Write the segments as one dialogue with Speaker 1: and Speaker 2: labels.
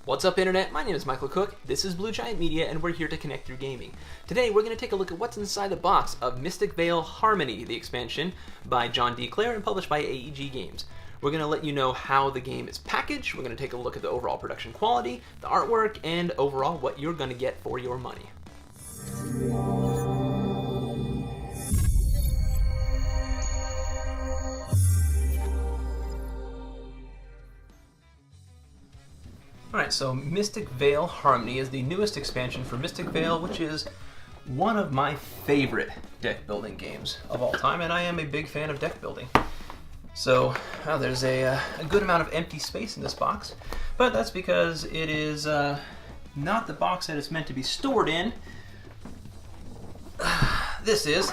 Speaker 1: What's up, Internet? My name is Michael Cook, this is Blue Giant Media, and we're here to connect through gaming. Today, we're going to take a look at what's inside the box of Mystic Vale Harmony, the expansion by John D. Clair and published by AEG Games. We're going to let you know how the game is packaged, we're going to take a look at the overall production quality, the artwork, and overall what you're going to get for your money. Alright, so Mystic Vale Harmony is the newest expansion for Mystic Vale, which is one of my favorite deck building games of all time, and I am a big fan of deck building. So, there's a good amount of empty space in this box, but that's because it is not the box that it's meant to be stored in. This is.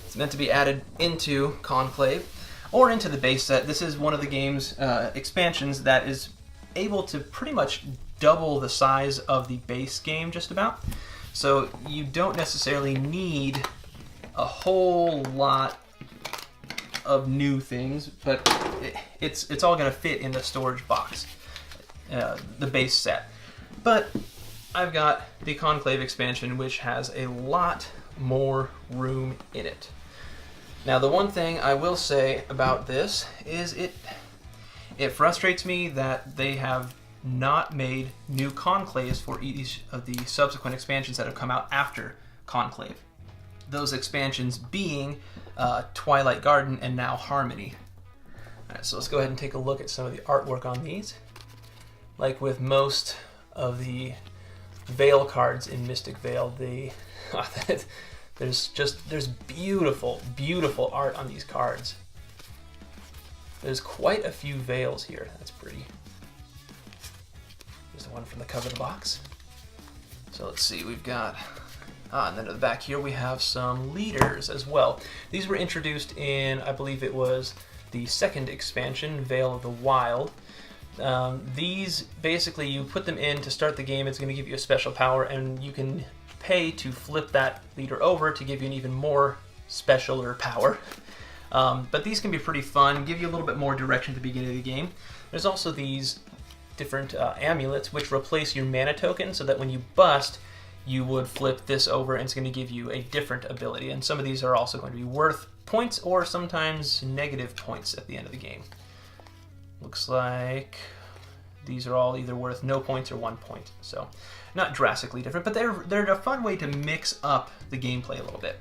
Speaker 1: It's meant to be added into Conclave, or into the base set. This is one of the game's expansions that is able to pretty much double the size of the base game, just about. So you don't necessarily need a whole lot of new things, but it's all going to fit in the storage box, the base set. But I've got the Conclave expansion, which has a lot more room in it. Now, the one thing I will say about this is it frustrates me that they have not made new conclaves for each of the subsequent expansions that have come out after Conclave. Those expansions being Twilight Garden and now Harmony. Alright, so let's go ahead and take a look at some of the artwork on these. Like with most of the Vale cards in Mystic Vale, there's beautiful, beautiful art on these cards. There's quite a few Vales here. That's pretty. Here's the one from the cover of the box. So let's see, we've got... and then at the back here we have some leaders as well. These were introduced in, I believe it was the second expansion, Vale of the Wild. These, basically, you put them in to start the game, it's going to give you a special power, and you can pay to flip that leader over to give you an even more specialer power. But these can be pretty fun, give you a little bit more direction at the beginning of the game. There's also these different amulets which replace your mana token, so that when you bust, you would flip this over and it's going to give you a different ability. And some of these are also going to be worth points or sometimes negative points at the end of the game. Looks like these are all either worth no points or 1 point, so not drastically different, but they're a fun way to mix up the gameplay a little bit.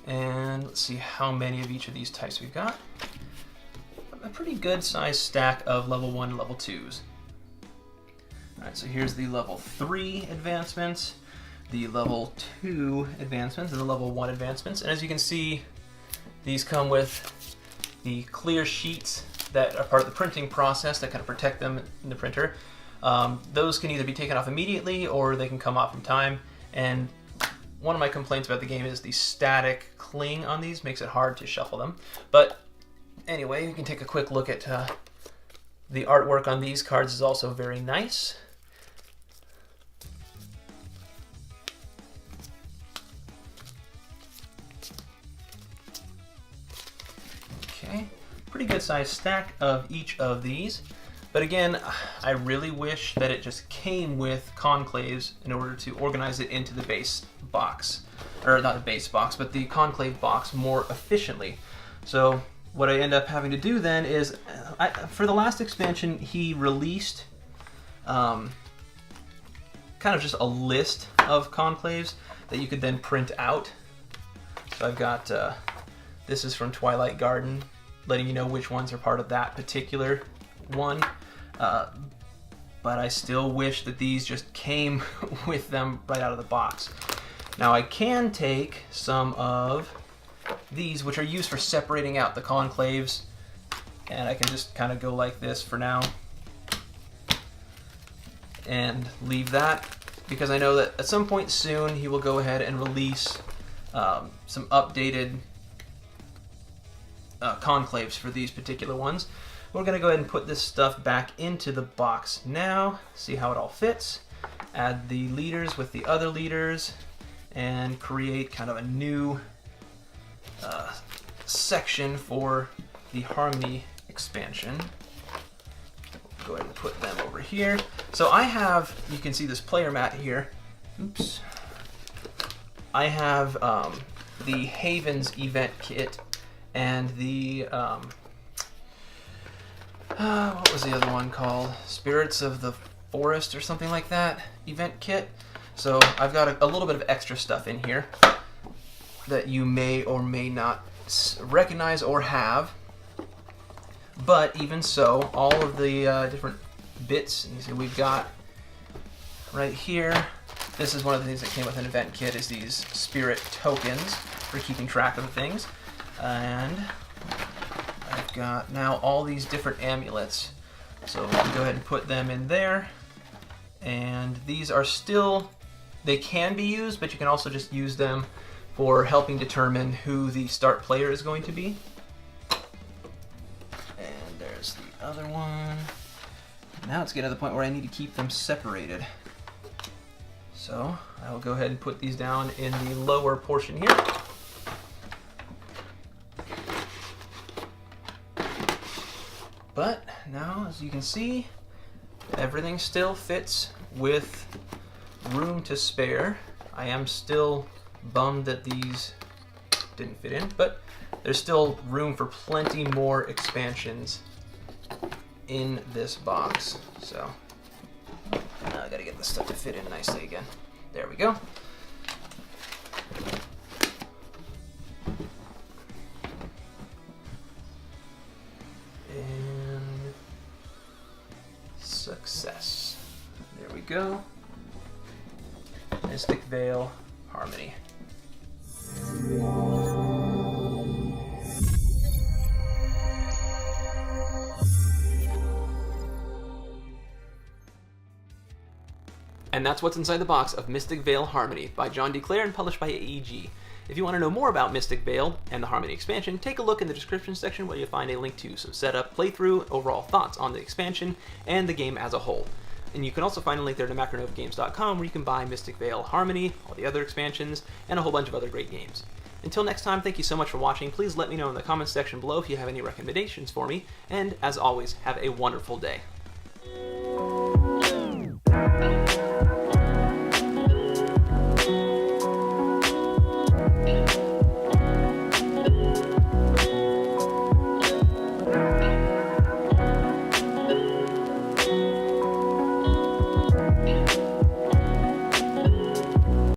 Speaker 1: And let's see how many of each of these types we've got. A pretty good sized stack of level 1 and level 2s. Alright, so here's the level 3 advancements, the level 2 advancements, and the level 1 advancements. And as you can see, these come with the clear sheets that are part of the printing process that kind of protect them in the printer. Those can either be taken off immediately or they can come off in time. And one of my complaints about the game is the static cling on these makes it hard to shuffle them. But anyway, you can take a quick look at the artwork on these cards is also very nice. Okay, pretty good sized stack of each of these. But again, I really wish that it just came with conclaves in order to organize it into the base box. Or not the base box, but the conclave box more efficiently. So what I end up having to do then is, for the last expansion, he released kind of just a list of conclaves that you could then print out. So I've got, this is from Twilight Garden, letting you know which ones are part of that particular one. But I still wish that these just came with them right out of the box. Now I can take some of these, which are used for separating out the conclaves, and I can just kind of go like this for now and leave that, because I know that at some point soon he will go ahead and release some updated conclaves for these particular ones. We're going to go ahead and put this stuff back into the box now, see how it all fits, add the leaders with the other leaders, and create kind of a new section for the Harmony expansion. Go ahead and put them over here. So I have, you can see this player mat here. Oops. I have the Havens event kit and the, what was the other one called? Spirits of the Forest or something like that event kit. So I've got a little bit of extra stuff in here that you may or may not recognize or have. But even so, all of the different bits, you see we've got right here, this is one of the things that came with an event kit, is these spirit tokens for keeping track of things. And I've got now all these different amulets. So we can go ahead and put them in there. And these are still, they can be used, but you can also just use them for helping determine who the start player is going to be. And there's the other one. Now it's getting to the point where I need to keep them separated. So I will go ahead and put these down in the lower portion here. But now, as you can see, everything still fits with room to spare. I am still bummed that these didn't fit in, but there's still room for plenty more expansions in this box. So now I gotta get this stuff to fit in nicely again. There we go. And success. There we go. Mystic Vale Harmony. And that's what's inside the box of Mystic Vale Harmony by John D. Clair and published by AEG. If you want to know more about Mystic Vale and the Harmony expansion, take a look in the description section where you'll find a link to some setup, playthrough, overall thoughts on the expansion, and the game as a whole. And you can also find a link there to macronovagames.com where you can buy Mystic Vale Harmony, all the other expansions, and a whole bunch of other great games. Until next time, thank you so much for watching. Please let me know in the comments section below if you have any recommendations for me, and as always, have a wonderful day.